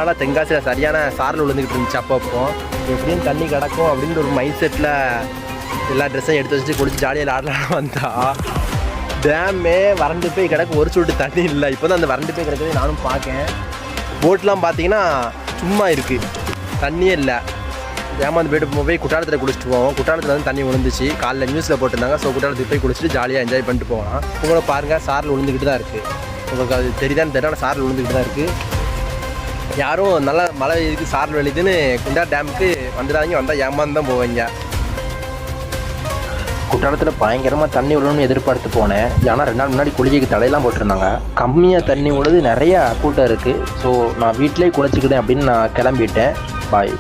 நாளாக தென்காசியில் சரியான சாரல் விழுந்துக்கிட்டு இருந்துச்சு. அப்போ எப்படியும் தண்ணி கிடக்கும் அப்படின்ற ஒரு மைண்ட் செட்டில் எல்லா ட்ரெஸ்ஸையும் எடுத்து வச்சுட்டு குளிச்சு ஜாலியாக ஆடலாம் வந்தா டேமே வறண்டு போய் கிடக்கு. ஒரு சொட்டு தண்ணி இல்லை. இப்போ தான் அந்த வறண்டு போய் கிடக்குது நானும் பார்க்கேன். போட்லாம் பார்த்தீங்கன்னா சும்மா இருக்குது, தண்ணியே இல்லை. ஏமாந்து போய் குற்றாலத்தில் குளிச்சுட்டு போவோம். குற்றாலத்தில் வந்து தண்ணி விழுந்துச்சு. காலைல நியூஸில் போட்டிருந்தாங்க. ஸோ குற்றாலத்துக்கு போய் குளிச்சுட்டு ஜாலியாக என்ஜாய் பண்ணிட்டு போகலாம். உங்களை பாருங்கள், சாரல் விழுந்துக்கிட்டு தான் இருக்குது. உங்களுக்கு அது தெரியுதான்னு தெரியல, சாரல் விழுந்துக்கிட்டு தான் இருக்குது. யாரும் நல்லா மழை இதுக்கு சாரல் வெளியுதுன்னு குண்டா டேமுக்கு வந்துடாதீங்க. வந்தால் ஏமாந்து தான் போவீங்க. குற்றாலத்தில் பயங்கரமாக தண்ணி விடணும்னு எதிர்பார்த்து போனேன். ஏன்னா 2 நாள் முன்னாடி குளிக்கைக்கு தடையெல்லாம் போட்டிருந்தாங்க. கம்மியாக தண்ணி விடுது, நிறையா கூட்டம் இருக்குது. ஸோ நான் வீட்டிலே குளிச்சுக்கிட்டேன் அப்படின்னு நான் கிளம்பிட்டேன். பாய்.